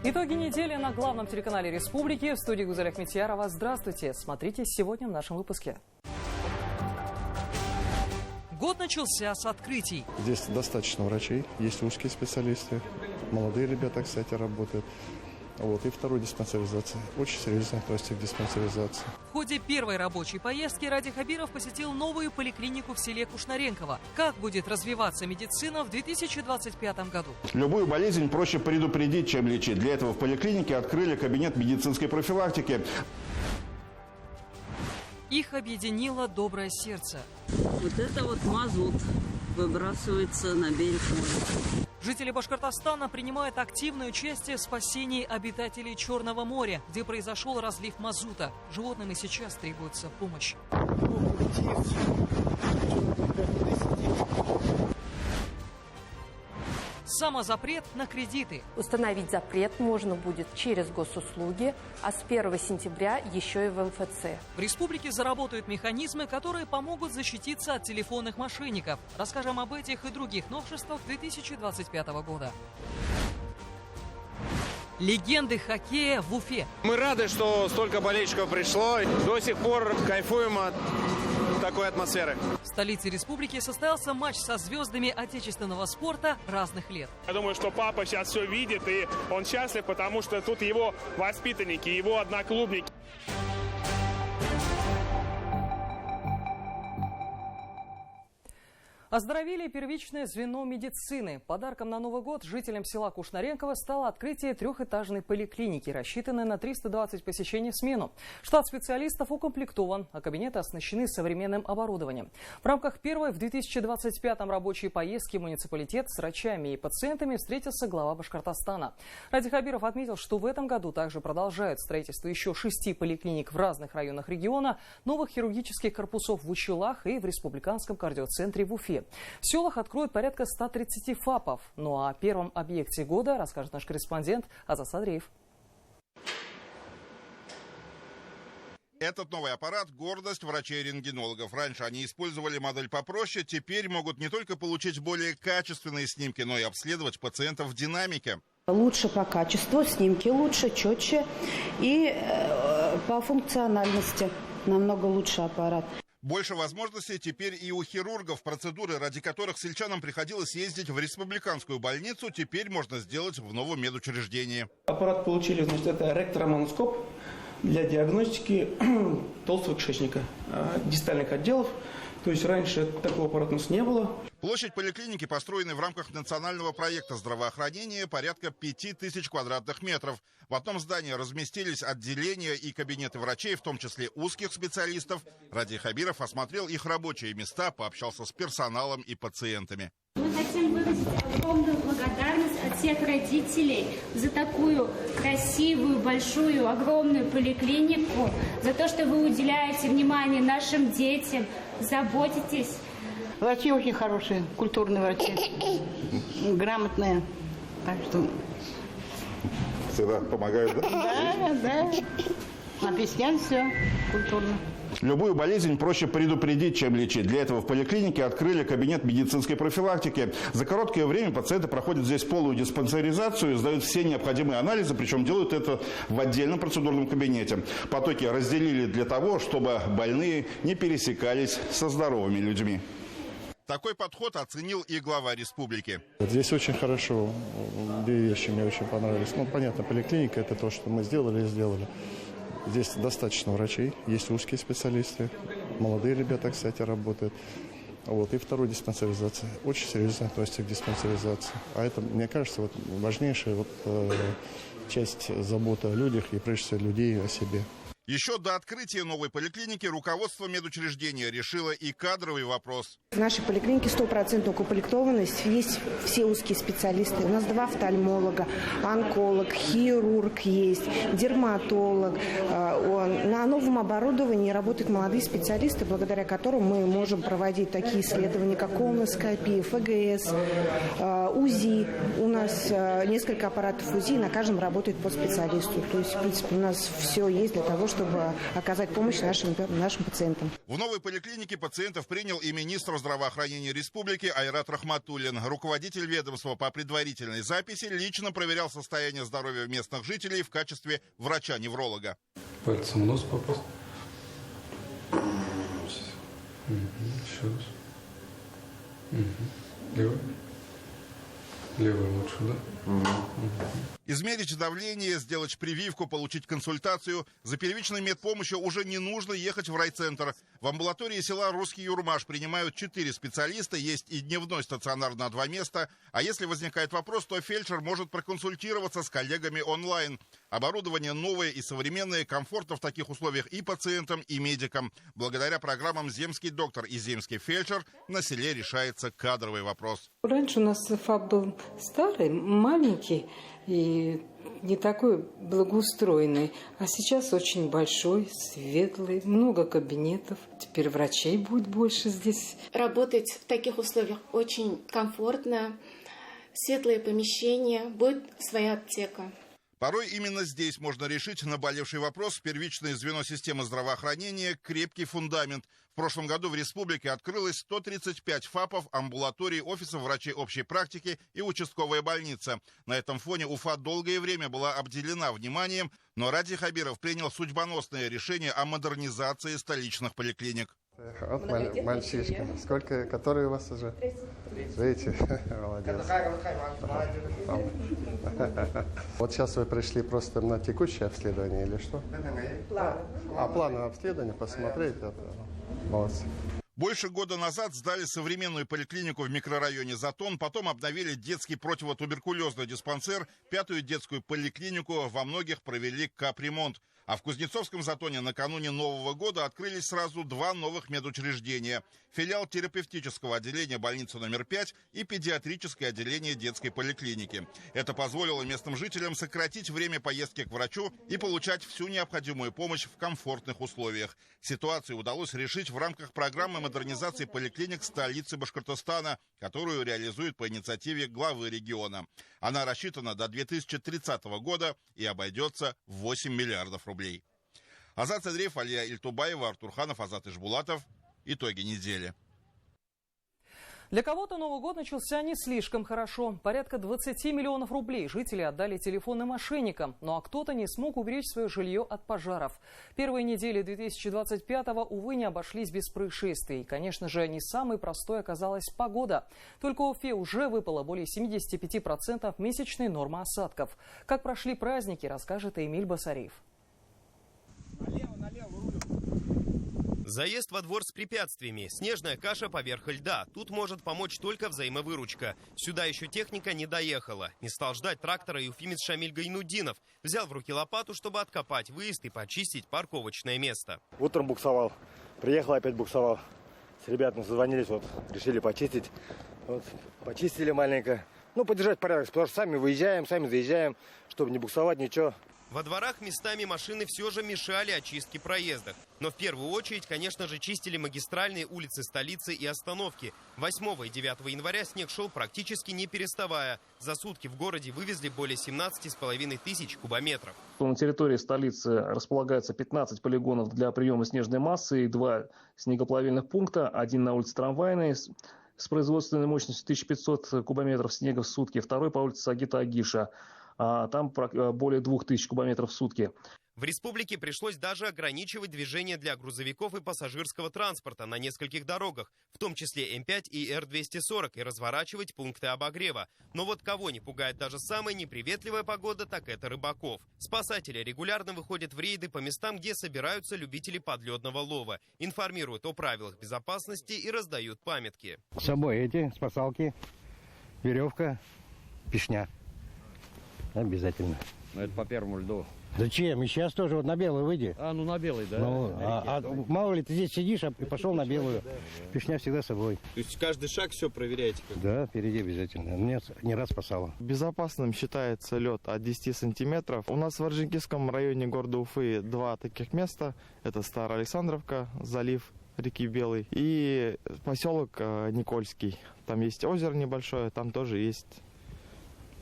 Итоги недели на главном телеканале Республики. В студии Гузель Ахметьярова. Здравствуйте. Смотрите сегодня в нашем выпуске. Год начался с открытий. Здесь достаточно врачей, есть узкие специалисты. Молодые ребята, кстати, работают. И второй диспансеризация. Очень серьезно относится к диспансеризации. В ходе первой рабочей поездки Ради Хабиров посетил новую поликлинику в селе Кушнаренково. Как будет развиваться медицина в 2025 году? Любую болезнь проще предупредить, чем лечить. Для этого в поликлинике открыли кабинет медицинской профилактики. Их объединило доброе сердце. Вот это вот мазут выбрасывается на берег моря. Жители Башкортостана принимают активное участие в спасении обитателей Черного моря, где произошел разлив мазута. Животным и сейчас требуется помощь. Самозапрет на кредиты. Установить запрет можно будет через госуслуги, а с 1 сентября еще и в МФЦ. В республике заработают механизмы, которые помогут защититься от телефонных мошенников. Расскажем об этих и других новшествах 2025 года. Легенды хоккея в Уфе. Мы рады, что столько болельщиков пришло. До сих пор кайфуем от такой атмосферы. В столице республики состоялся матч со звездами отечественного спорта разных лет. Я думаю, что папа сейчас все видит, и он счастлив, потому что тут его воспитанники, его одноклубники. Оздоровили первичное звено медицины. Подарком на Новый год жителям села Кушнаренково стало открытие трехэтажной поликлиники, рассчитанной на 320 посещений в смену. Штат специалистов укомплектован, а кабинеты оснащены современным оборудованием. В рамках первой в 2025 рабочей поездки в муниципалитет с врачами и пациентами встретился глава Башкортостана. Ради Хабиров отметил, что в этом году также продолжают строительство еще 6 поликлиник в разных районах региона, новых хирургических корпусов в Учелах и в Республиканском кардиоцентре в Уфе. В селах откроют порядка 130 ФАПов. Ну а о первом объекте года расскажет наш корреспондент Азат Садриев. Этот новый аппарат – гордость врачей-рентгенологов. Раньше они использовали модель попроще, теперь могут не только получить более качественные снимки, но и обследовать пациентов в динамике. Лучше по качеству, снимки лучше, четче и по функциональности намного лучше аппарат. Больше возможностей теперь и у хирургов. Процедуры, ради которых сельчанам приходилось ездить в республиканскую больницу, теперь можно сделать в новом медучреждении. Аппарат получили, это ректромоноскоп для диагностики толстого кишечника, дистальных отделов. То есть раньше такого аппарата у нас не было. Площадь поликлиники, построенной в рамках национального проекта здравоохранения, порядка 5000 квадратных метров. В одном здании разместились отделения и кабинеты врачей, в том числе узких специалистов. Ради Хабиров осмотрел их рабочие места, пообщался с персоналом и пациентами. Мы хотим выразить огромную благодарность от всех родителей за такую красивую, большую, огромную поликлинику, за то, что вы уделяете внимание нашим детям, заботитесь. Врачи очень хорошие, культурные врачи, грамотные, так что... Всегда помогают, да? Да. Объясняют все культурно. Любую болезнь проще предупредить, чем лечить. Для этого в поликлинике открыли кабинет медицинской профилактики. За короткое время пациенты проходят здесь полную диспансеризацию, сдают все необходимые анализы, причем делают это в отдельном процедурном кабинете. Потоки разделили для того, чтобы больные не пересекались со здоровыми людьми. Такой подход оценил и глава республики. Здесь очень хорошо. Две вещи мне очень понравились. Понятно, поликлиника – это то, что мы сделали и сделали. Здесь достаточно врачей, есть узкие специалисты. Молодые ребята, кстати, работают. И второй диспансеризация. Очень серьезно относится к диспансеризации. А это, мне кажется, важнейшая часть заботы о людях и, прежде всего, людей о себе. Еще до открытия новой поликлиники руководство медучреждения решило и кадровый вопрос. В нашей поликлинике 100% укомплектованность, есть все узкие специалисты. У нас 2 офтальмолога, онколог, хирург есть, дерматолог. На новом новом оборудовании работают молодые специалисты, благодаря которым мы можем проводить такие исследования, как колоноскопия, ФГС, УЗИ. У нас несколько аппаратов УЗИ, и на каждом работает по специалисту. То есть, в принципе, у нас все есть для того, чтобы оказать помощь нашим пациентам. В новой поликлинике пациентов принял и министр здравоохранения республики Айрат Рахматуллин. Руководитель ведомства по предварительной записи лично проверял состояние здоровья местных жителей в качестве врача-невролога. Пальцем в нос попасть. Еще раз. Левый. Левый лучше, да? Измерить давление, сделать прививку, получить консультацию. За первичной медпомощью уже не нужно ехать в райцентр. В амбулатории села Русский Юрмаш принимают 4 специалиста, есть и дневной стационар на 2 места. А если возникает вопрос, то фельдшер может проконсультироваться с коллегами онлайн. Оборудование новое и современное, комфортно в таких условиях и пациентам, и медикам. Благодаря программам «Земский доктор» и «Земский фельдшер» на селе решается кадровый вопрос. Раньше у нас ФАП был старый, маленький и не такой благоустроенный, а сейчас очень большой, светлый, много кабинетов. Теперь врачей будет больше здесь. Работать в таких условиях очень комфортно, светлое помещение, будет своя аптека. Порой именно здесь можно решить наболевший вопрос. Первичное звено системы здравоохранения – крепкий фундамент. В прошлом году в республике открылось 135 ФАПов, амбулаторий, офисов врачей общей практики и участковая больница. На этом фоне Уфа долгое время была обделена вниманием, но Ради Хабиров принял судьбоносное решение о модернизации столичных поликлиник. Вот мальчишка. Сколько, который у вас уже? Видите? Молодец. Вот сейчас вы пришли просто на текущее обследование или что? Плановое обследование посмотреть. Молодцы. Больше года назад сдали современную поликлинику в микрорайоне Затон, потом обновили детский противотуберкулезный диспансер, 5-ю детскую поликлинику, во многих провели капремонт. А в Кузнецовском Затоне накануне Нового года открылись сразу 2 новых медучреждения. Филиал терапевтического отделения больницы номер 5 и педиатрическое отделение детской поликлиники. Это позволило местным жителям сократить время поездки к врачу и получать всю необходимую помощь в комфортных условиях. Ситуацию удалось решить в рамках программы модернизации поликлиник столицы Башкортостана, которую реализует по инициативе главы региона. Она рассчитана до 2030 года и обойдется в 8 миллиардов рублей. Азат Садриев, Алия Ильтубаева, Артур Ханов, Азат Ишбулатов. Итоги недели. Для кого-то Новый год начался не слишком хорошо. Порядка 20 миллионов рублей жители отдали телефонным мошенникам. Ну а кто-то не смог уберечь свое жилье от пожаров. Первые недели 2025-го, увы, не обошлись без происшествий. Конечно же, не самой простой оказалась погода. Только в Уфе уже выпало более 75% месячной нормы осадков. Как прошли праздники, расскажет Эмиль Басариев. Заезд во двор с препятствиями, снежная каша поверх льда. Тут может помочь только взаимовыручка. Сюда еще техника не доехала. Не стал ждать трактора и уфимец Шамиль Гайнуддинов. Взял в руки лопату, чтобы откопать выезд и почистить парковочное место. Утром буксовал, приехал, опять буксовал. С ребятами созвонились, решили почистить. Почистили маленько. Поддержать порядок, потому что сами выезжаем, сами заезжаем, чтобы не буксовать, ничего. Во дворах местами машины все же мешали очистке проездов. Но в первую очередь, конечно же, чистили магистральные улицы столицы и остановки. 8 и 9 января снег шел практически не переставая. За сутки в городе вывезли более 17,5 тысяч кубометров. На территории столицы располагается 15 полигонов для приема снежной массы и 2 снегоплавильных пункта. Один на улице Трамвайной с производственной мощностью 1500 кубометров снега в сутки. Второй по улице Сагита Агиша. Там более 2000 кубометров в сутки. В республике пришлось даже ограничивать движение для грузовиков и пассажирского транспорта на нескольких дорогах, в том числе М5 и Р-240, и разворачивать пункты обогрева. Но вот кого не пугает даже самая неприветливая погода, так это рыбаков. Спасатели регулярно выходят в рейды по местам, где собираются любители подледного лова, информируют о правилах безопасности и раздают памятки. С собой эти спасалки, веревка, пешня. Обязательно. Но это по первому льду. Зачем? И сейчас тоже вот на белую выйди. Ну на белый, да? Ну, мало ли ты здесь сидишь, и пошел на белую. Пешня всегда с собой. То есть каждый шаг все проверяете? Да, впереди обязательно. Меня не раз спасало. Безопасным считается лед от 10 сантиметров. У нас в Орджоникидском районе города Уфы 2 таких места. Это Старая Александровка, залив реки Белый, и поселок Никольский. Там есть озеро небольшое, там тоже есть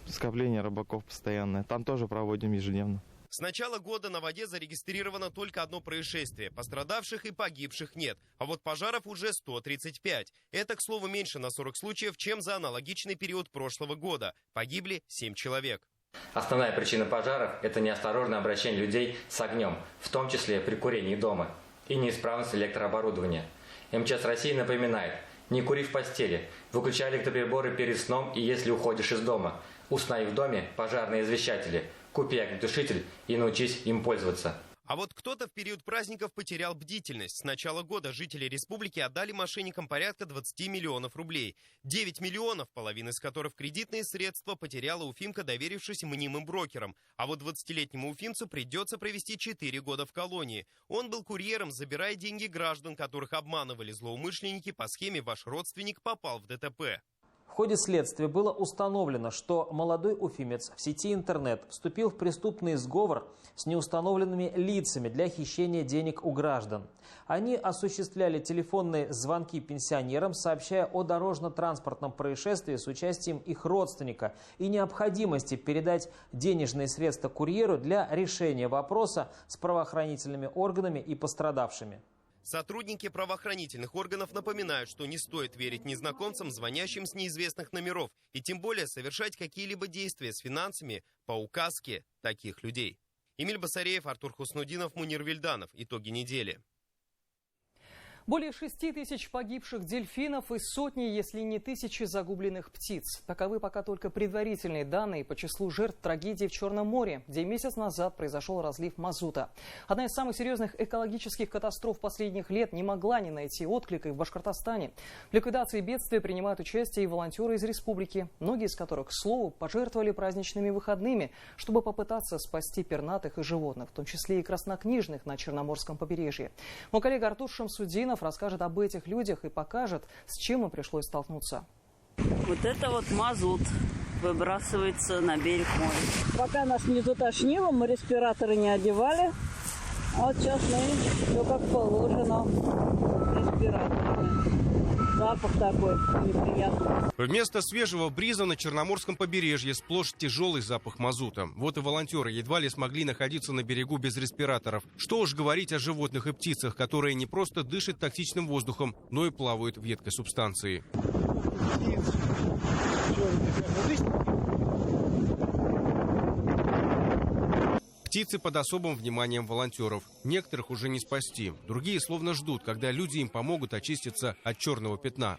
скопление рыбаков постоянное. Там тоже проводим ежедневно. С начала года на воде зарегистрировано только одно происшествие. Пострадавших и погибших нет. А вот пожаров уже 135. Это, к слову, меньше на 40 случаев, чем за аналогичный период прошлого года. Погибли 7 человек. Основная причина пожаров – это неосторожное обращение людей с огнем, в том числе при курении дома, и неисправность электрооборудования. МЧС России напоминает: не кури в постели, выключай электроприборы перед сном и если уходишь из дома. Установи в доме пожарные извещатели. Купи огнетушитель и научись им пользоваться. А вот кто-то в период праздников потерял бдительность. С начала года жители республики отдали мошенникам порядка 20 миллионов рублей. 9 миллионов, половина из которых кредитные средства, потеряла уфимка, доверившись мнимым брокерам. А вот 20-летнему уфимцу придется провести 4 года в колонии. Он был курьером, забирая деньги граждан, которых обманывали злоумышленники по схеме «Ваш родственник попал в ДТП». В ходе следствия было установлено, что молодой уфимец в сети интернет вступил в преступный сговор с неустановленными лицами для хищения денег у граждан. Они осуществляли телефонные звонки пенсионерам, сообщая о дорожно-транспортном происшествии с участием их родственника и необходимости передать денежные средства курьеру для решения вопроса с правоохранительными органами и пострадавшими. Сотрудники правоохранительных органов напоминают, что не стоит верить незнакомцам, звонящим с неизвестных номеров, и тем более совершать какие-либо действия с финансами по указке таких людей. Эмиль Басареев, Артур Хуснудинов, Мунир Вильданов. Итоги недели. Более 6 тысяч погибших дельфинов и сотни, если не тысячи загубленных птиц. Таковы пока только предварительные данные по числу жертв трагедии в Черном море, где месяц назад произошел разлив мазута. Одна из самых серьезных экологических катастроф последних лет не могла не найти отклика и в Башкортостане. В ликвидации бедствия принимают участие и волонтеры из республики, многие из которых, к слову, пожертвовали праздничными выходными, чтобы попытаться спасти пернатых и животных, в том числе и краснокнижных на Черноморском побережье. Мой коллега Артур Шамсудинов расскажет об этих людях и покажет, с чем им пришлось столкнуться. Вот это вот мазут выбрасывается на берег моря. Пока нас не затошнило, мы респираторы не одевали. Вот сейчас мы все как положено респираторами. Запах такой неприятный. Вместо свежего бриза на Черноморском побережье сплошь тяжелый запах мазута. Вот и волонтеры едва ли смогли находиться на берегу без респираторов. Что уж говорить о животных и птицах, которые не просто дышат токсичным воздухом, но и плавают в едкой субстанции. Птицы под особым вниманием волонтеров. Некоторых уже не спасти. Другие словно ждут, когда люди им помогут очиститься от черного пятна.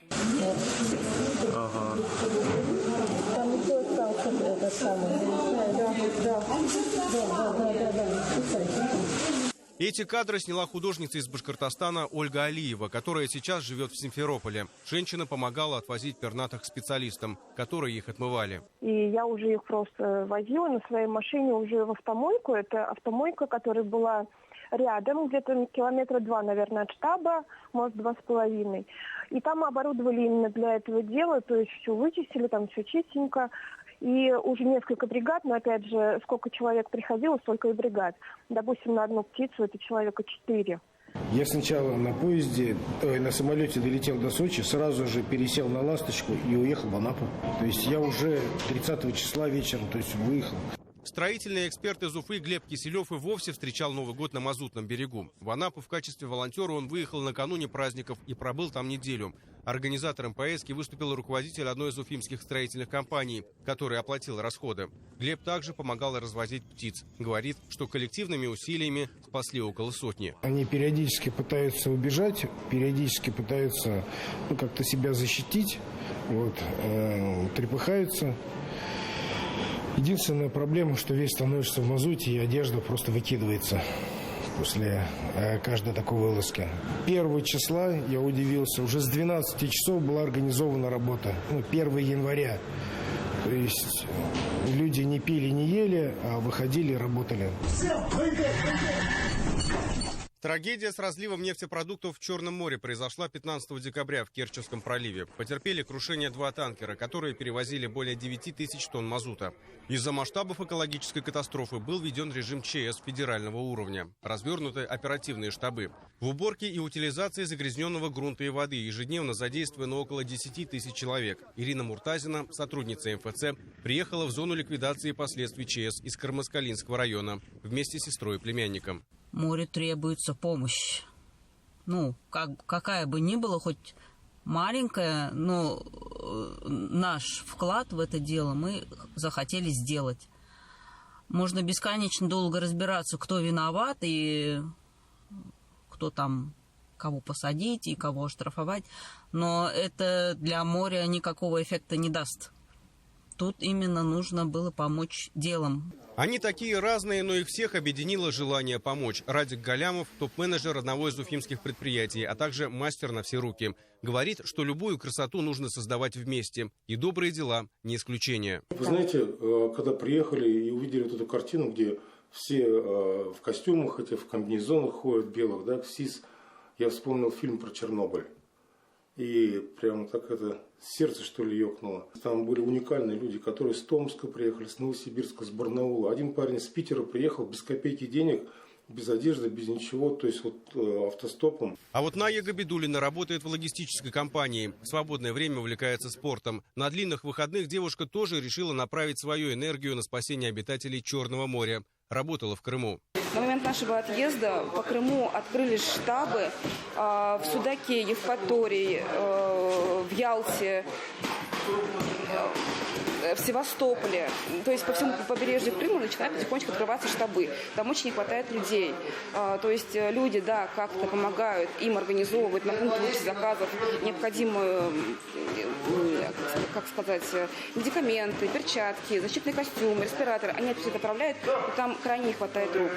Эти кадры сняла художница из Башкортостана Ольга Алиева, которая сейчас живет в Симферополе. Женщина помогала отвозить пернатых к специалистам, которые их отмывали. И я уже их просто возила на своей машине уже в автомойку. Это автомойка, которая была рядом, где-то километра 2, наверное, от штаба, может, 2,5. И там оборудовали именно для этого дела, то есть все вычистили, там все чистенько. И уже несколько бригад, но опять же, сколько человек приходило, столько и бригад. Допустим, на одну птицу это человека 4. Я сначала на поезде, на самолете долетел до Сочи, сразу же пересел на «Ласточку» и уехал в Анапу. То есть я уже 30 числа вечером, то есть выехал. Строительный эксперт из Уфы Глеб Киселев и вовсе встречал Новый год на Мазутном берегу. В Анапу в качестве волонтера он выехал накануне праздников и пробыл там неделю. Организатором поездки выступил руководитель одной из уфимских строительных компаний, который оплатил расходы. Глеб также помогал развозить птиц. Говорит, что коллективными усилиями спасли около сотни. Они периодически пытаются убежать, периодически пытаются как-то себя защитить, трепыхаются. Единственная проблема, что весь становишься в мазуте, и одежда просто выкидывается после каждой такой вылазки. 1 числа, я удивился, уже с 12 часов была организована работа. 1 января. То есть люди не пили, не ели, а выходили и работали. Трагедия с разливом нефтепродуктов в Черном море произошла 15 декабря в Керченском проливе. Потерпели крушение 2 танкера, которые перевозили более 9 тысяч тонн мазута. Из-за масштабов экологической катастрофы был введен режим ЧС федерального уровня. Развернуты оперативные штабы. В уборке и утилизации загрязненного грунта и воды ежедневно задействовано около 10 тысяч человек. Ирина Муртазина, сотрудница МФЦ, приехала в зону ликвидации последствий ЧС из Кармаскалинского района вместе с сестрой и племянником. Морю требуется помощь. Какая бы ни была, хоть маленькая, но наш вклад в это дело мы захотели сделать. Можно бесконечно долго разбираться, кто виноват и кто там, кого посадить и кого оштрафовать, но это для моря никакого эффекта не даст. Тут именно нужно было помочь делом. Они такие разные, но их всех объединило желание помочь. Радик Галямов, топ-менеджер одного из уфимских предприятий, а также мастер на все руки. Говорит, что любую красоту нужно создавать вместе. И добрые дела не исключение. Вы знаете, когда приехали и увидели вот эту картину, где все в костюмах, эти в комбинезонах ходят, белых, да, в СИС, я вспомнил фильм про Чернобыль. И прямо так это сердце, что ли, ёкнуло. Там были уникальные люди, которые с Томска приехали, с Новосибирска, с Барнаула. Один парень с Питера приехал без копейки денег, без одежды, без ничего, то есть автостопом. А вот Ная Габидулина работает в логистической компании. В свободное время увлекается спортом. На длинных выходных девушка тоже решила направить свою энергию на спасение обитателей Черного моря. Работала в Крыму. На момент нашего отъезда по Крыму открылись штабы в Судаке, Евпатории, в Ялте, в Севастополе. То есть по всему побережью Крыма начинают потихонечку открываться штабы. Там очень не хватает людей. То есть люди, да, как-то помогают им организовывать на пункт выдачи заказов необходимые, медикаменты, перчатки, защитные костюмы, респираторы. Они это все отправляют, но там крайне не хватает рук.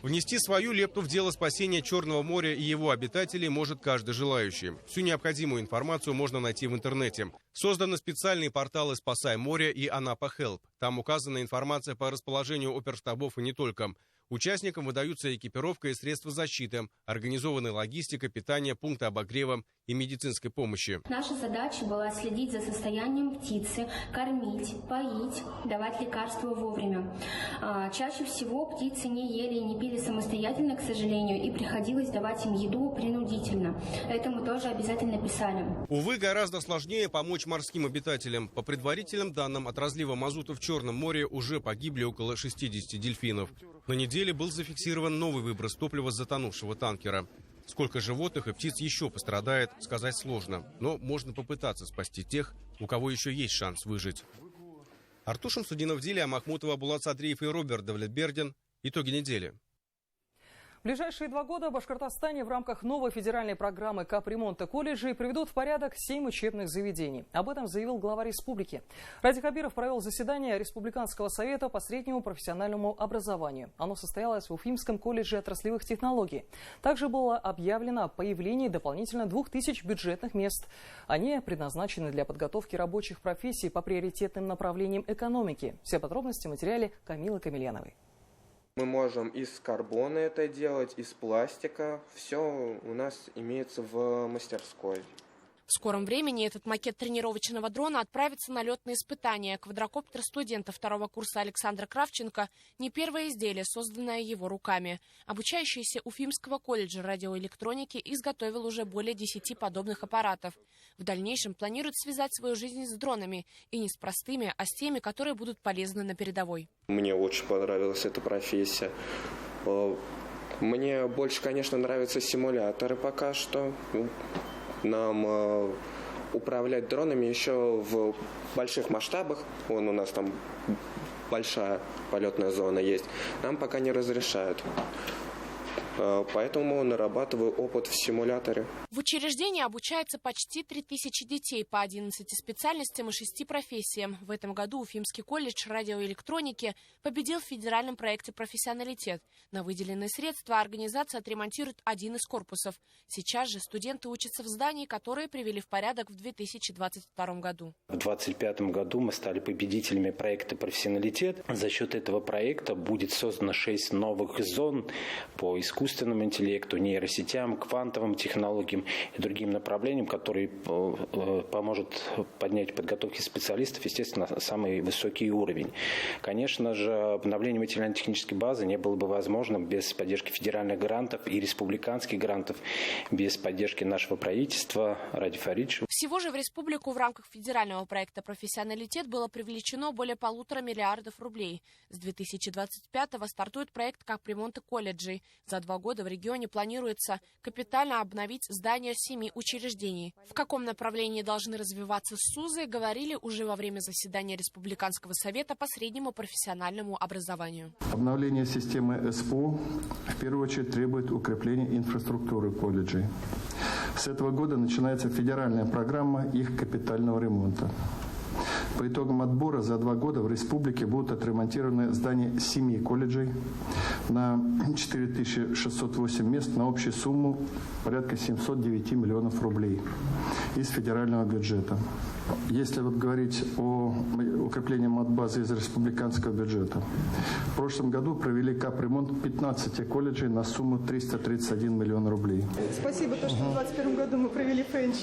Внести свою лепту в дело спасения Черного моря и его обитателей может каждый желающий. Всю необходимую информацию можно найти в интернете. Созданы специальные порталы «Спасай море» и «Анапа Хелп». Там указана информация по расположению оперштабов и не только. Участникам выдаются экипировка и средства защиты, организована логистика, питание, пункты обогрева и медицинской помощи. Наша задача была следить за состоянием птицы, кормить, поить, давать лекарства вовремя. Чаще всего птицы не ели и не пили самостоятельно, к сожалению, и приходилось давать им еду принудительно. Это мы тоже обязательно писали. Увы, гораздо сложнее помочь морским обитателям. По предварительным данным, от разлива мазута в Черном море уже погибли около 60 дельфинов. На неделе был зафиксирован новый выброс топлива с затонувшего танкера. Сколько животных и птиц еще пострадает, сказать сложно. Но можно попытаться спасти тех, у кого еще есть шанс выжить. Артур Шамсудинов, Дилия Махмутова, Булат Садриев и Роберт Давлетбердин. Итоги недели. В ближайшие 2 года в Башкортостане в рамках новой федеральной программы капремонта колледжей приведут в порядок 7 учебных заведений. Об этом заявил глава республики. Радик Хабиров провел заседание Республиканского совета по среднему профессиональному образованию. Оно состоялось в Уфимском колледже отраслевых технологий. Также было объявлено о появлении дополнительно 2000 бюджетных мест. Они предназначены для подготовки рабочих профессий по приоритетным направлениям экономики. Все подробности в материале Камилы Камильяновой. Мы можем из карбона это делать, из пластика. Все у нас имеется в мастерской. В скором времени этот макет тренировочного дрона отправится на летные испытания. Квадрокоптер студента 2-го курса Александра Кравченко – не первое изделие, созданное его руками. Обучающийся Уфимского колледжа радиоэлектроники изготовил уже более 10 подобных аппаратов. В дальнейшем планирует связать свою жизнь с дронами. И не с простыми, а с теми, которые будут полезны на передовой. Мне очень понравилась эта профессия. Мне больше, конечно, нравятся симуляторы пока что. Нам управлять дронами еще в больших масштабах, у нас там большая полетная зона есть, нам пока не разрешают. поэтому нарабатываю опыт в симуляторе. В учреждении обучается почти 3000 детей по 11 специальностям и 6 профессиям. В этом году Уфимский колледж радиоэлектроники победил в федеральном проекте «Профессионалитет». На выделенные средства организация отремонтирует один из корпусов. Сейчас же студенты учатся в здании, которое привели в порядок в 2022 году. В 2025 году мы стали победителями проекта «Профессионалитет». За счет этого проекта будет создано 6 новых зон по искусственному интеллекту, нейросетям, квантовым технологиям и другим направлениям, которые поможет поднять подготовки специалистов, естественно, на самый высокий уровень. Конечно же, обновление материально-технической базы не было бы возможным без поддержки федеральных грантов и республиканских грантов, без поддержки нашего правительства, Ради Фаридж. Всего же в республику в рамках федерального проекта «Профессионалитет» было привлечено более 1,5 миллиарда рублей. С 2025-го стартует проект капремонта колледжей. За 2 года в регионе планируется капитально обновить здания 7 учреждений. В каком направлении должны развиваться СУЗы, говорили уже во время заседания Республиканского совета по среднему профессиональному образованию. Обновление системы СПО в первую очередь требует укрепления инфраструктуры колледжей. С этого года начинается федеральная программа их капитального ремонта. По итогам отбора за 2 года в республике будут отремонтированы здания 7 колледжей на 4608 мест на общую сумму порядка 709 миллионов рублей из федерального бюджета. Если говорить о укреплении матбазы из республиканского бюджета, в прошлом году провели капремонт 15 колледжей на сумму 331 миллион рублей. Спасибо, что в 2021 году мы провели ФНЧ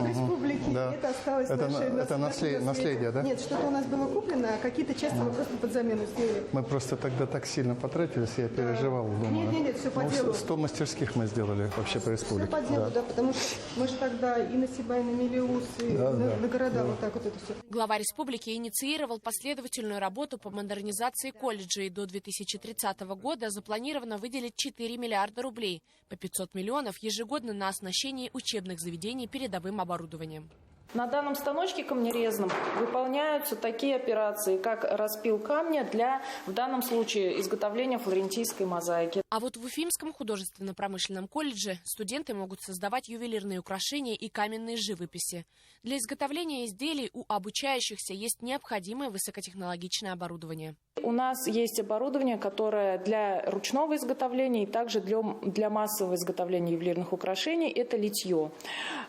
в республике, да. Это осталось это наследие, да? Нет, что-то у нас было куплено, а какие-то части мы просто под замену сделали. Мы просто тогда так сильно потратились, я переживал, думаю. Нет, все по делу. 100 мастерских мы сделали вообще по республике. Все по делу, да, потому что мы же тогда и на Сибай, и на Мелиус, и на города, вот так вот это все. Глава республики инициировал последовательную работу по модернизации колледжей. До 2030 года запланировано выделить 4 миллиарда рублей, по 500 миллионов ежегодно на оснащение учебных заведений передовым оборудованием. На данном станочке камнерезном выполняются такие операции, как распил камня для, в данном случае, изготовления флорентийской мозаики. А вот в Уфимском художественно-промышленном колледже студенты могут создавать ювелирные украшения и каменные живописи. Для изготовления изделий у обучающихся есть необходимое высокотехнологичное оборудование. У нас есть оборудование, которое для ручного изготовления и также для массового изготовления ювелирных украшений – это литье.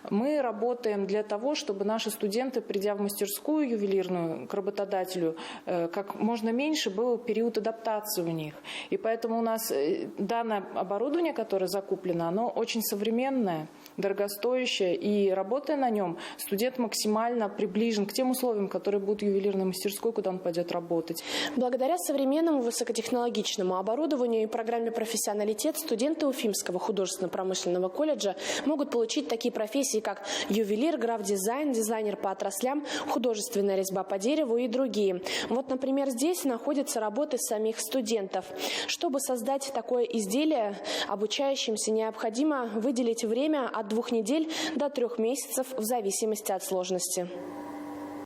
Мы работаем для того, чтобы наши студенты, придя в мастерскую ювелирную к работодателю, как можно меньше был период адаптации у них. И поэтому у нас данное оборудование, которое закуплено, оно очень современное, дорогостоящее, и работая на нем, студент максимально приближен к тем условиям, которые будут в ювелирной мастерской, куда он пойдет работать. Благодаря современному высокотехнологичному оборудованию и программе «Профессионалитет» студенты Уфимского художественно-промышленного колледжа могут получить такие профессии, как ювелир, граф-дизайн, дизайнер по отраслям, художественная резьба по дереву и другие. Вот, например, здесь находятся работы самих студентов. Чтобы создать такое изделие, обучающимся необходимо выделить время от 2 недель до 3 месяцев в зависимости от сложности.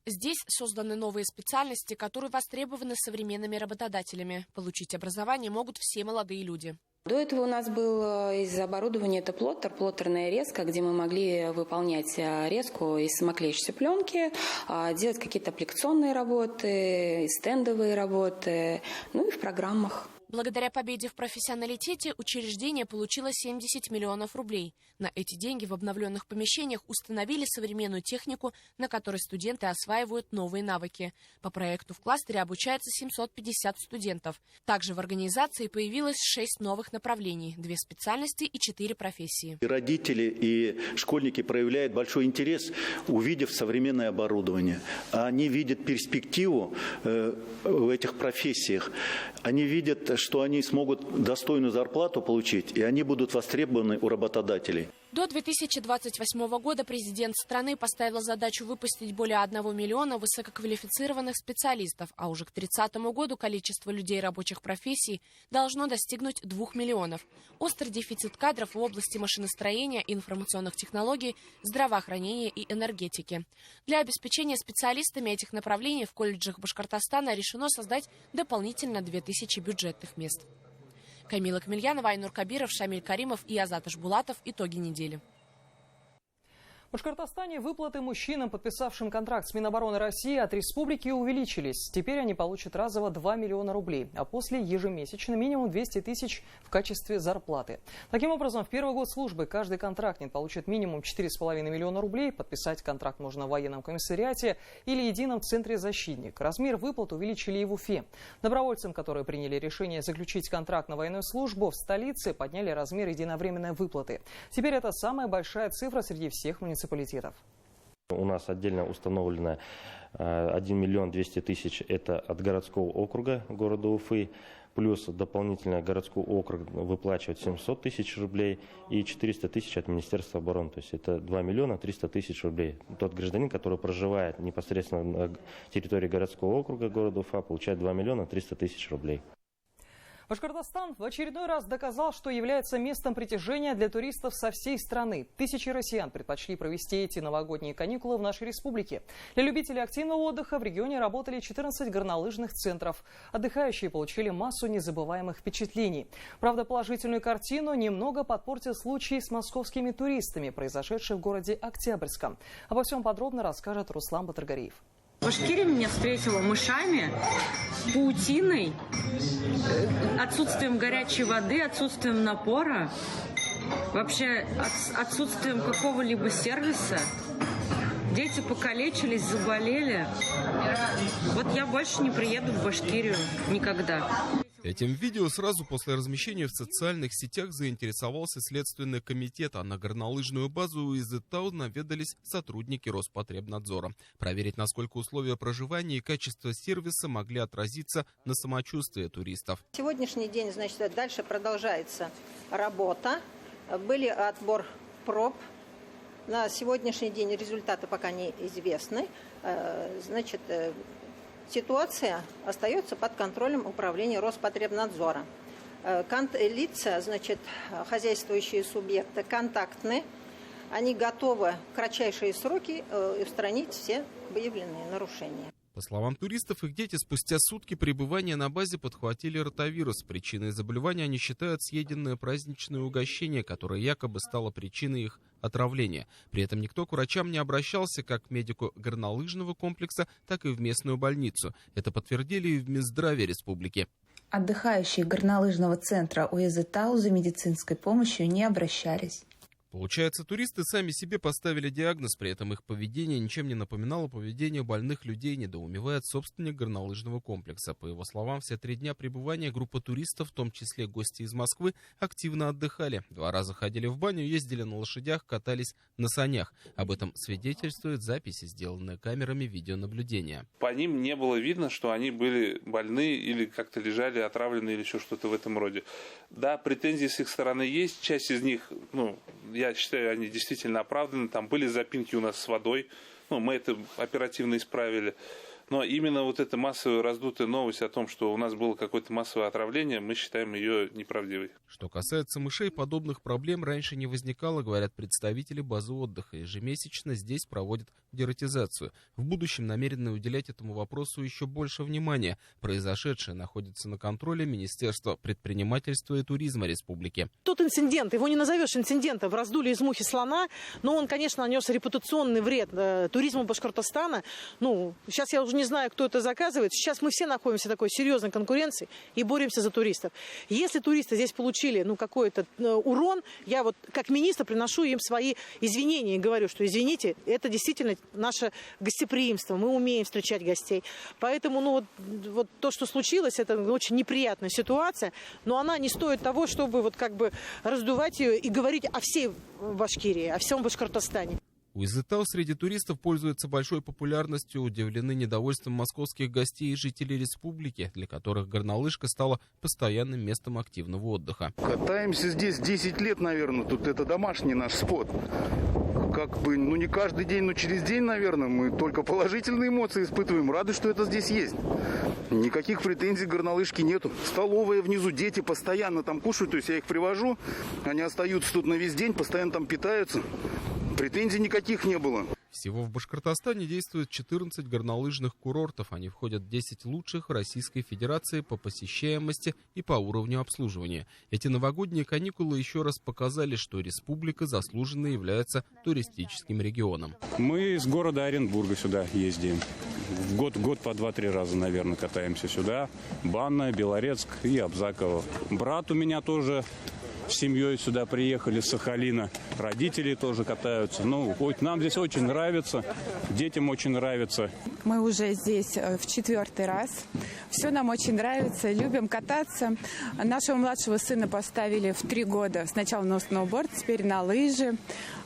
Здесь созданы новые специальности, которые востребованы современными работодателями. Получить образование могут все молодые люди. До этого у нас был из оборудования это плоттерная резка, где мы могли выполнять резку из самоклеящейся пленки, делать какие-то аппликационные работы, стендовые работы, ну и в программах. Благодаря победе в профессионалитете учреждение получило 70 миллионов рублей. На эти деньги в обновленных помещениях установили современную технику, на которой студенты осваивают новые навыки. По проекту в кластере обучается 750 студентов. Также в организации появилось 6 новых направлений, 2 специальности и 4 профессии. Родители и школьники проявляют большой интерес, увидев современное оборудование. Они видят перспективу в этих профессиях. Они видят, что они смогут достойную зарплату получить, и они будут востребованы у работодателей. До 2028 года президент страны поставил задачу выпустить более 1 миллиона высококвалифицированных специалистов, а уже к 2030 году количество людей рабочих профессий должно достигнуть 2 миллионов. Острый дефицит кадров в области машиностроения, информационных технологий, здравоохранения и энергетики. Для обеспечения специалистами этих направлений в колледжах Башкортостана решено создать дополнительно 2000 бюджетных мест. Камила Камильянова, Айнур Кабиров, Шамиль Каримов и Азат Ашбулатов. Итоги недели. В Башкортостане выплаты мужчинам, подписавшим контракт с Минобороны России, от республики увеличились. Теперь они получат разово 2 миллиона рублей, а после ежемесячно минимум 200 тысяч в качестве зарплаты. Таким образом, в первый год службы каждый контрактник получит минимум 4,5 миллиона рублей. Подписать контракт можно в военном комиссариате или едином центре «Защитник». Размер выплат увеличили и в Уфе. Добровольцам, которые приняли решение заключить контракт на военную службу, в столице подняли размер единовременной выплаты. Теперь это самая большая цифра среди всех муниципалитетов. У нас отдельно установлено 1 миллион 200 тысяч, это от городского округа города Уфы, плюс дополнительно городской округ выплачивает 700 тысяч рублей и 400 тысяч от Министерства обороны. То есть это 2 миллиона 300 тысяч рублей. Тот гражданин, который проживает непосредственно на территории городского округа города Уфа, получает 2 миллиона 300 тысяч рублей. Башкортостан в очередной раз доказал, что является местом притяжения для туристов со всей страны. Тысячи россиян предпочли провести эти новогодние каникулы в нашей республике. Для любителей активного отдыха в регионе работали 14 горнолыжных центров. Отдыхающие получили массу незабываемых впечатлений. Правда, положительную картину немного подпортил случай с московскими туристами, произошедший в городе Октябрьском. Обо всем подробно расскажет Руслан Батыргариев. Башкирия меня встретила мышами, паутиной, отсутствием горячей воды, отсутствием напора, вообще отсутствием какого-либо сервиса. Дети покалечились, заболели. Вот я больше не приеду в Башкирию никогда. Этим видео сразу после размещения в социальных сетях заинтересовался Следственный комитет, а на горнолыжную базу из ИТАУ наведались сотрудники Роспотребнадзора. Проверить, насколько условия проживания и качество сервиса могли отразиться на самочувствии туристов. Сегодняшний день, значит, дальше продолжается работа. Были отбор проб. На сегодняшний день результаты пока не известны. Значит, ситуация остается под контролем управления Роспотребнадзора. Лица, значит, хозяйствующие субъекты контактны. Они готовы в кратчайшие сроки устранить все выявленные нарушения. По словам туристов, их дети спустя сутки пребывания на базе подхватили ротавирус. Причиной заболевания они считают съеденное праздничное угощение, которое якобы стало причиной их отравления. При этом никто к врачам не обращался как к медику горнолыжного комплекса, так и в местную больницу. Это подтвердили и в Минздраве республики. Отдыхающие горнолыжного центра УЭЗ-ИТАУ за медицинской помощью не обращались. Получается, туристы сами себе поставили диагноз, при этом их поведение ничем не напоминало поведение больных людей, недоумевает собственник горнолыжного комплекса. По его словам, все 3 дня пребывания группа туристов, в том числе гости из Москвы, активно отдыхали. 2 раза ходили в баню, ездили на лошадях, катались на санях. Об этом свидетельствуют записи, сделанные камерами видеонаблюдения. По ним не было видно, что они были больны или как-то лежали отравлены или еще что-то в этом роде. Да, претензии с их стороны есть, часть из них, я считаю, они действительно оправданы. Там были запинки у нас с водой. Мы это оперативно исправили. Но именно вот эта массовая раздутая новость о том, что у нас было какое-то массовое отравление, мы считаем ее неправдивой. Что касается мышей, подобных проблем раньше не возникало, говорят представители базы отдыха. Ежемесячно здесь проводят дератизацию. В будущем намерены уделять этому вопросу еще больше внимания. Произошедшее находится на контроле Министерства предпринимательства и туризма республики. Тот инцидент, его не назовешь инцидентом, раздули из мухи слона, но он, конечно, нанес репутационный вред туризму Башкортостана. Сейчас я уже не знаю, кто это заказывает. Сейчас мы все находимся в такой серьезной конкуренции и боремся за туристов. Если туристы здесь получили какой-то урон, я вот как министр приношу им свои извинения и говорю, что извините, это действительно наше гостеприимство, мы умеем встречать гостей. Поэтому вот то, что случилось, это очень неприятная ситуация, но она не стоит того, чтобы раздувать ее и говорить о всей Башкирии, о всем Башкортостане. УЭЗ-ИТАУ среди туристов пользуется большой популярностью, удивлены недовольством московских гостей и жителей республики, для которых горнолыжка стала постоянным местом активного отдыха. Катаемся здесь 10 лет, наверное, тут это домашний наш спот. Не каждый день, но через день, наверное, мы только положительные эмоции испытываем, рады, что это здесь есть. Никаких претензий к горнолыжке нету. Столовая внизу, дети постоянно там кушают, то есть я их привожу, они остаются тут на весь день, постоянно там питаются. Претензий никаких не было. Всего в Башкортостане действует 14 горнолыжных курортов. Они входят в 10 лучших в Российской Федерации по посещаемости и по уровню обслуживания. Эти новогодние каникулы еще раз показали, что республика заслуженно является туристическим регионом. Мы из города Оренбурга сюда ездим. В год по 2-3 раза, наверное, катаемся сюда. Банная, Белорецк и Абзаково. Брат у меня тоже с семьей сюда приехали с Сахалина. Родители тоже катаются. Ну, нам здесь очень нравится, детям очень нравится. Мы уже здесь в 4-й раз. Все нам очень нравится, любим кататься. Нашего младшего сына поставили в 3 года сначала на сноуборд, теперь на лыжи.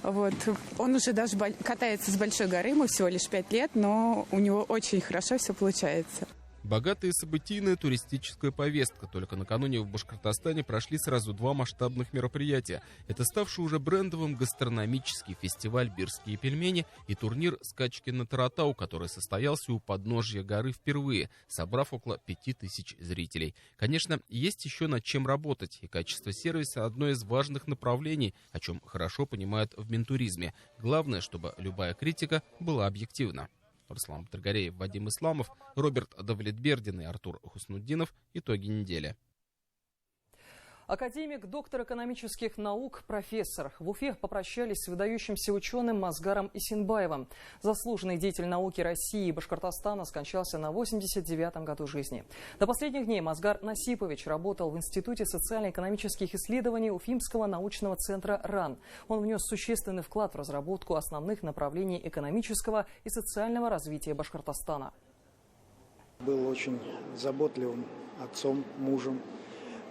Вот. Он уже даже катается с большой горы, ему всего лишь 5 лет, но у него очень хорошо все получается. Богатая событийная туристическая повестка. Только накануне в Башкортостане прошли сразу 2 масштабных мероприятия. Это ставший уже брендовым гастрономический фестиваль «Бирские пельмени» и турнир «Скачки на Таратау», который состоялся у подножья горы впервые, собрав около 5000 зрителей. Конечно, есть еще над чем работать, и качество сервиса – одно из важных направлений, о чем хорошо понимают в Минтуризме. Главное, чтобы любая критика была объективна. Руслан Батыргареев, Вадим Исламов, Роберт Давлетбердин и Артур Хуснутдинов. Итоги недели. Академик, доктор экономических наук, профессор. В Уфе попрощались с выдающимся ученым Мазгаром Исенбаевым. Заслуженный деятель науки России и Башкортостана скончался на 89-м году жизни. До последних дней Мазгар Насипович работал в Институте социально-экономических исследований Уфимского научного центра РАН. Он внес существенный вклад в разработку основных направлений экономического и социального развития Башкортостана. Был очень заботливым отцом, мужем.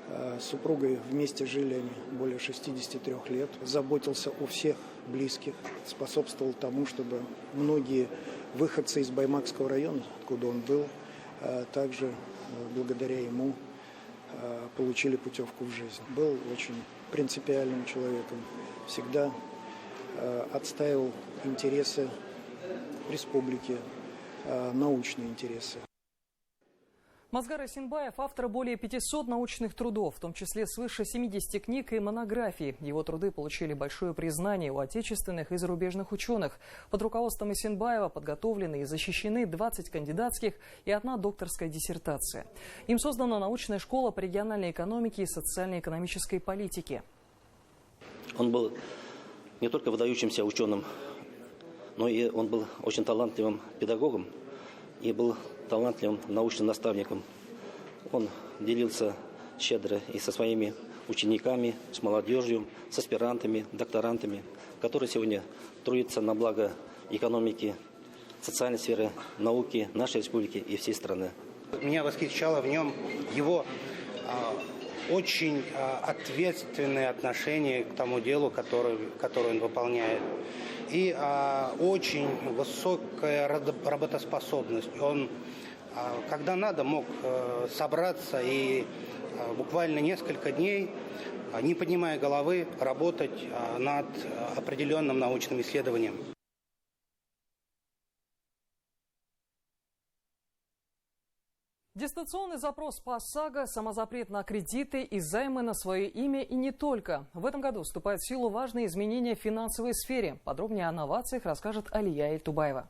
С супругой вместе жили они более 63 лет. Заботился о всех близких, способствовал тому, чтобы многие выходцы из Баймакского района, откуда он был, также благодаря ему получили путевку в жизнь. Был очень принципиальным человеком, всегда отстаивал интересы республики, научные интересы. Мазгар Исенбаев – автор более 500 научных трудов, в том числе свыше 70 книг и монографий. Его труды получили большое признание у отечественных и зарубежных ученых. Под руководством Исенбаева подготовлены и защищены 20 кандидатских и 1 докторская диссертация. Им создана научная школа по региональной экономике и социально-экономической политике. Он был не только выдающимся ученым, но и он был очень талантливым педагогом и был талантливым научным наставником. Он делился щедро и со своими учениками, с молодежью, с аспирантами, докторантами, которые сегодня трудятся на благо экономики, социальной сферы, науки нашей республики и всей страны. Меня восхищало в нем его очень ответственное отношение к тому делу, которое он выполняет. И очень высокая работоспособность. Он, когда надо, мог собраться и буквально несколько дней, не поднимая головы, работать над определенным научным исследованием. Дистанционный запрос по ОСАГО, самозапрет на кредиты и займы на свое имя и не только. В этом году вступают в силу важные изменения в финансовой сфере. Подробнее о новациях расскажет Алия Эльтубаева.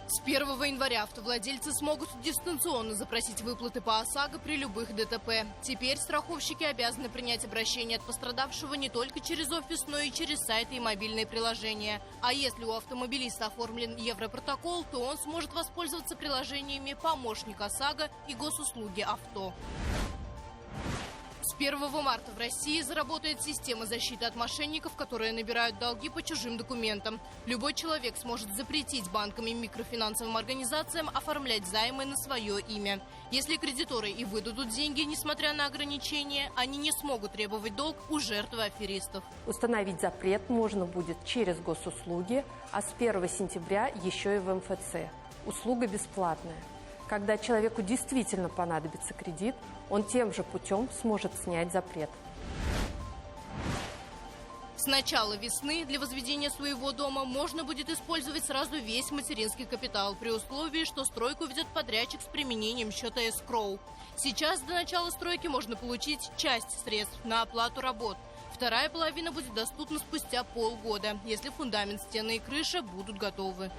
С 1 января автовладельцы смогут дистанционно запросить выплаты по ОСАГО при любых ДТП. Теперь страховщики обязаны принять обращение от пострадавшего не только через офис, но и через сайты и мобильные приложения. А если у автомобилиста оформлен Европротокол, то он сможет воспользоваться приложениями «Помощник ОСАГО» и «Госуслуги авто». С 1 марта в России заработает система защиты от мошенников, которые набирают долги по чужим документам. Любой человек сможет запретить банкам и микрофинансовым организациям оформлять займы на свое имя. Если кредиторы и выдадут деньги, несмотря на ограничения, они не смогут требовать долг у жертвы аферистов. Установить запрет можно будет через госуслуги, а с 1 сентября еще и в МФЦ. Услуга бесплатная. Когда человеку действительно понадобится кредит, он тем же путем сможет снять запрет. С начала весны для возведения своего дома можно будет использовать сразу весь материнский капитал, при условии, что стройку ведет подрядчик с применением счета эскроу. Сейчас до начала стройки можно получить часть средств на оплату работ. Вторая половина будет доступна спустя полгода, если фундамент, стены и крыша будут готовы.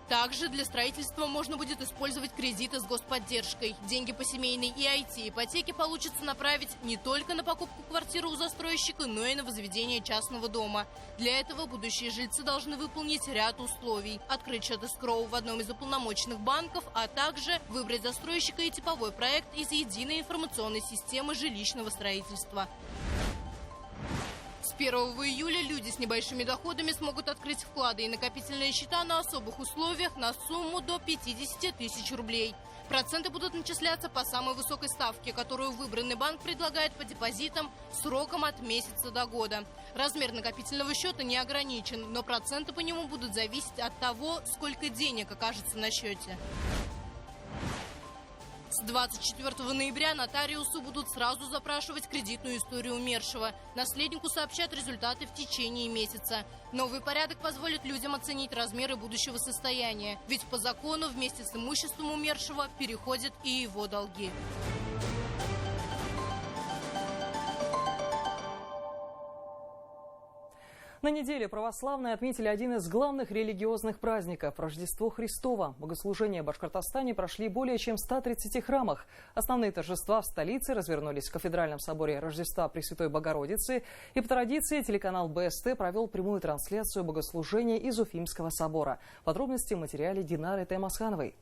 Также для строительства можно будет использовать кредиты с господдержкой. Деньги по семейной и IT-ипотеке получится направить не только на покупку квартиры у застройщика, но и на возведение частного дома. Для этого будущие жильцы должны выполнить ряд условий. Открыть счет эскроу в одном из уполномоченных банков, а также выбрать застройщика и типовой проект из единой информационной системы жилищного строительства. С 1 июля люди с небольшими доходами смогут открыть вклады и накопительные счета на особых условиях на сумму до 50 тысяч рублей. Проценты будут начисляться по самой высокой ставке, которую выбранный банк предлагает по депозитам сроком от месяца до года. Размер накопительного счета не ограничен, но проценты по нему будут зависеть от того, сколько денег окажется на счете. С 24 ноября нотариусы будут сразу запрашивать кредитную историю умершего. Наследнику сообщат результаты в течение месяца. Новый порядок позволит людям оценить размеры будущего состояния. Ведь по закону вместе с имуществом умершего переходят и его долги. На неделе православные отметили один из главных религиозных праздников – Рождество Христово. Богослужения в Башкортостане прошли более чем в 130 храмах. Основные торжества в столице развернулись в Кафедральном соборе Рождества Пресвятой Богородицы. И по традиции телеканал БСТ провел прямую трансляцию богослужения из Уфимского собора. Подробности в материале Динары Таймасхановой.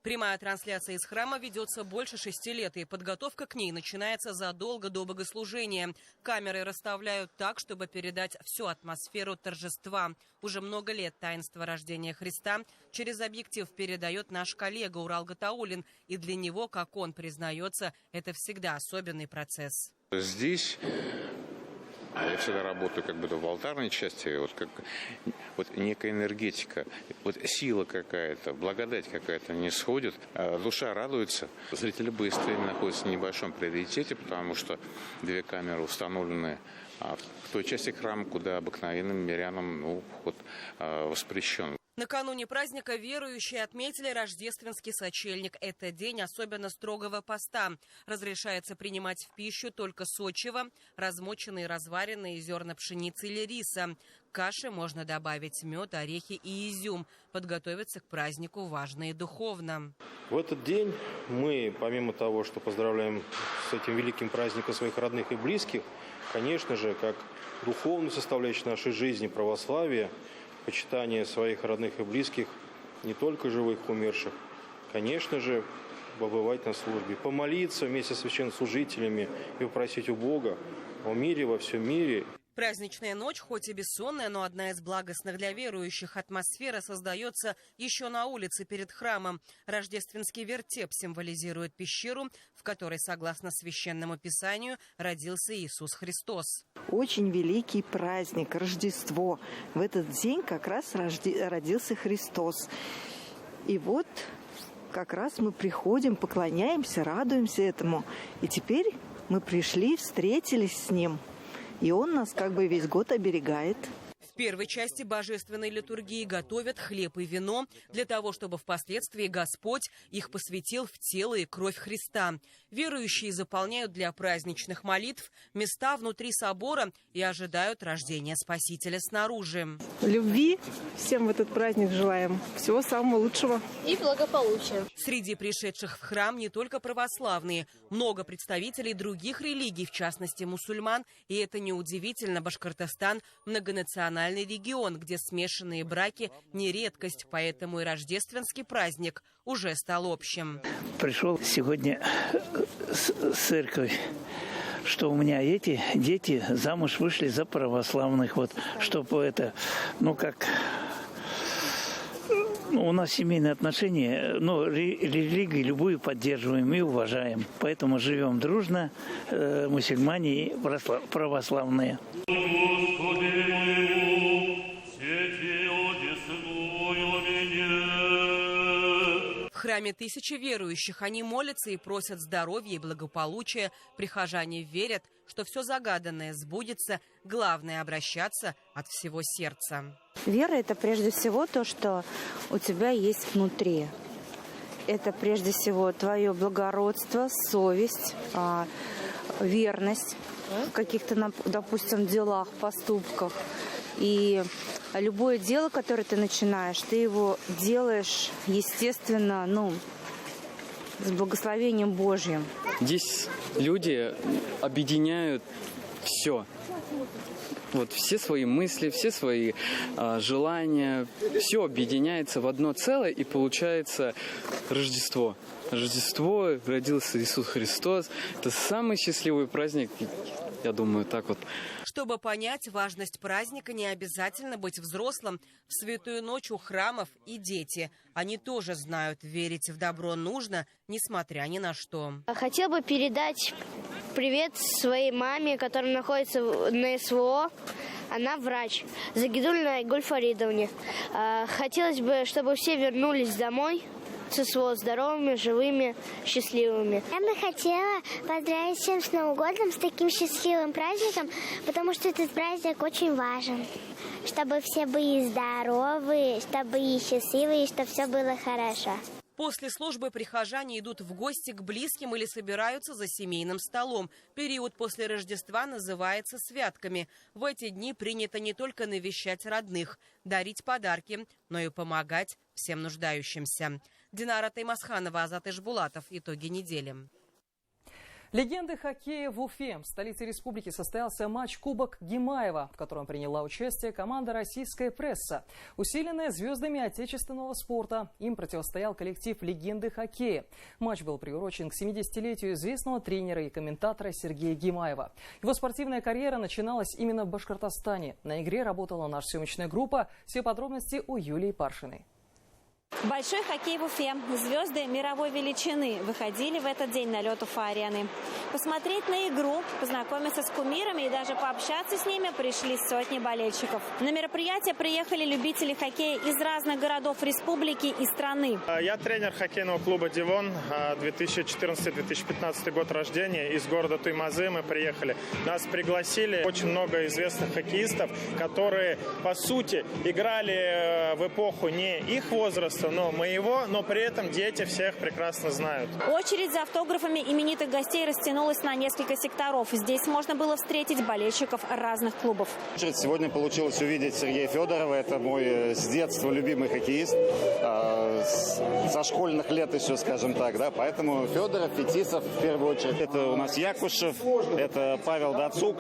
Прямая трансляция из храма ведется больше 6 лет, и подготовка к ней начинается задолго до богослужения. Камеры расставляют так, чтобы передать всю атмосферу торжества. Уже много лет таинство рождения Христа через объектив передает наш коллега Урал Гатаулин. И для него, как он признается, это всегда особенный процесс. Здесь я всегда работаю как бы в алтарной части, вот некая энергетика, вот сила какая-то, благодать какая-то не сходит, душа радуется. Зрители БСТ находятся в небольшом приоритете, потому что 2 камеры установлены в той части храма, куда обыкновенным мирянам вход воспрещен. Накануне праздника верующие отметили рождественский сочельник. Это день особенно строгого поста. Разрешается принимать в пищу только сочево, размоченные и разваренные зерна пшеницы или риса. К каше можно добавить мед, орехи и изюм. Подготовиться к празднику важно и духовно. В этот день мы, помимо того, что поздравляем с этим великим праздником своих родных и близких, конечно же, как духовную составляющую нашей жизни православия, почитание своих родных и близких, не только живых, умерших, конечно же, побывать на службе, помолиться вместе с священнослужителями и попросить у Бога о мире во всем мире. Праздничная ночь, хоть и бессонная, но одна из благостных для верующих. Атмосфера создается еще на улице перед храмом. Рождественский вертеп символизирует пещеру, в которой, согласно Священному Писанию, родился Иисус Христос. Очень великий праздник, Рождество. В этот день как раз родился Христос. И вот как раз мы приходим, поклоняемся, радуемся этому. И теперь мы пришли, встретились с Ним. И Он нас как бы весь год оберегает. В первой части божественной литургии готовят хлеб и вино для того, чтобы впоследствии Господь их посвятил в тело и кровь Христа. Верующие заполняют для праздничных молитв места внутри собора и ожидают рождения Спасителя снаружи. Любви всем в этот праздник желаем. Всего самого лучшего. И благополучия. Среди пришедших в храм не только православные. Много представителей других религий, в частности мусульман. И это неудивительно. Башкортостан – многонациональный регион, где смешанные браки не редкость. Поэтому и рождественский праздник уже стал общим. Пришел сегодня с церкви, что у меня эти дети замуж вышли за православных. Вот, чтобы это, у нас семейные отношения, религию любую поддерживаем и уважаем. Поэтому живем дружно, мусульмане и православные. В храме тысячи верующих. Они молятся и просят здоровья и благополучия. Прихожане верят, что все загаданное сбудется. Главное – обращаться от всего сердца. Вера – это прежде всего то, что у тебя есть внутри. Это прежде всего твое благородство, совесть, верность в каких-то, допустим, делах, поступках. И любое дело, которое ты начинаешь, ты его делаешь, естественно, с благословением Божьим. Здесь люди объединяют все. Вот все свои мысли, все свои желания, все объединяется в одно целое, и получается Рождество. Рождество, родился Иисус Христос. Это самый счастливый праздник, я думаю, так вот. Чтобы понять важность праздника, не обязательно быть взрослым. В святую ночь у храмов и дети. Они тоже знают, верить в добро нужно, несмотря ни на что. Хотел бы передать привет своей маме, которая находится на СВО. Она врач. Загидульной Айгуль Фаридовне. Хотелось бы, чтобы все вернулись домой с СВО здоровыми, живыми, счастливыми. Я бы хотела поздравить всем с Новым годом, с таким счастливым праздником, потому что этот праздник очень важен. Чтобы все были здоровы, чтобы были счастливы, чтобы все было хорошо. После службы прихожане идут в гости к близким или собираются за семейным столом. Период после Рождества называется святками. В эти дни принято не только навещать родных, дарить подарки, но и помогать всем нуждающимся. Динара Таймасханова, Азат Ишбулатов. Итоги недели. Легенды хоккея в Уфе. В столице республики состоялся матч Кубок Гимаева, в котором приняла участие команда «Российская пресса». Усиленная звездами отечественного спорта, им противостоял коллектив «Легенды хоккея». Матч был приурочен к 70-летию известного тренера и комментатора Сергея Гимаева. Его спортивная карьера начиналась именно в Башкортостане. На игре работала наша съемочная группа. Все подробности у Юлии Паршиной. Большой хоккей в Уфе. Звезды мировой величины выходили в этот день на лед Уфа-арены. Посмотреть на игру, познакомиться с кумирами и даже пообщаться с ними пришли сотни болельщиков. На мероприятие приехали любители хоккея из разных городов республики и страны. Я тренер хоккейного клуба «Дивон», 2014-2015 год рождения, из города Туймазы мы приехали. Нас пригласили очень много известных хоккеистов, которые, по сути, играли в эпоху не их возраста, но моего, но при этом дети всех прекрасно знают. Очередь за автографами именитых гостей растянулась на несколько секторов. Здесь можно было встретить болельщиков разных клубов. Сегодня получилось увидеть Сергея Федорова. Это мой с детства любимый хоккеист. Со школьных лет еще, скажем так. Да? Поэтому Федоров, Фетисов в первую очередь. Это у нас Якушев, это Павел Дацук,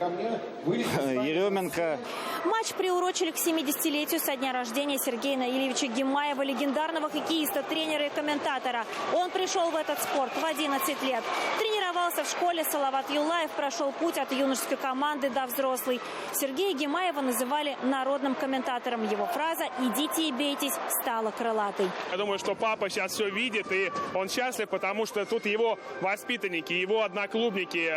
Еременко. Матч приурочили к 70-летию со дня рождения Сергея Наилевича Гимаева, легендарного хоккеиста, тренера и комментатора. Он пришел в этот спорт в 11 лет. Тренировался в школе. Салават Юлаев прошел путь от юношеской команды до взрослой. Сергея Гимаева называли народным комментатором. Его фраза «идите и бейтесь» стала крылатой. Я думаю, что папа сейчас все видит, и он счастлив, потому что тут его воспитанники, его одноклубники,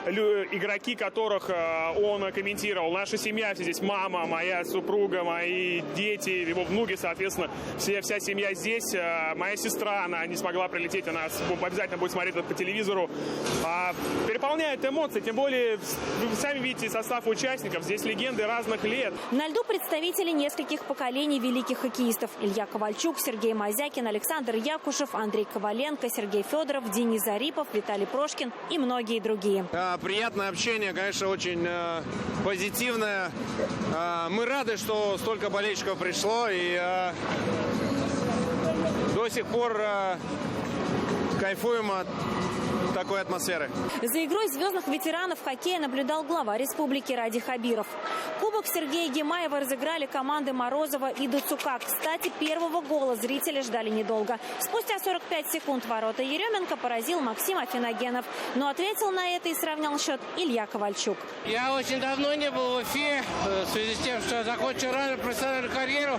игроки, которых он комментировал. Наша семья здесь, мама, моя супруга, мои дети, его внуки, соответственно, вся семья здесь. Моя сестра, она не смогла прилететь, она обязательно будет смотреть это по телевизору. Переполняет эмоции, тем более, вы сами видите состав участников, здесь легенды разных лет. На льду представители нескольких поколений великих хоккеистов. Илья Ковальчук, Сергей Мазякин, Александр Якушев, Андрей Коваленко, Сергей Федоров, Денис Зарипов, Виталий Прошкин и многие другие. Приятное общение, конечно, очень позитивное. Мы рады, что столько болельщиков пришло, и до сих пор кайфуем от такой атмосферы. За игрой звездных ветеранов хоккея наблюдал глава республики Ради Хабиров. Кубок Сергея Гимаева разыграли команды Морозова и Дацука. Кстати, первого гола зрители ждали недолго. Спустя 45 секунд ворота Еременко поразил Максим Афиногенов. Но ответил на это и сравнял счет Илья Ковальчук. Я очень давно не был в Уфе, в связи с тем, что закончил рано профессиональную карьеру.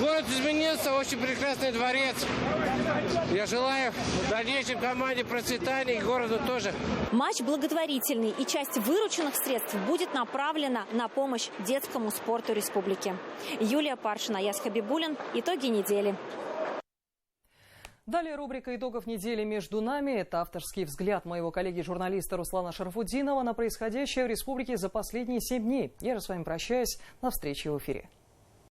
Город изменился, очень прекрасный дворец. Я желаю дальнейшей команде процветания и городу тоже. Матч благотворительный, и часть вырученных средств будет направлена на помощь детскому спорту республики. Юлия Паршина, Аяс Хабибулин. Итоги недели. Далее рубрика «Итогов недели между нами». Это авторский взгляд моего коллеги-журналиста Руслана Шарафутдинова на происходящее в республике за последние 7 дней. Я же с вами прощаюсь. До встречи в эфире.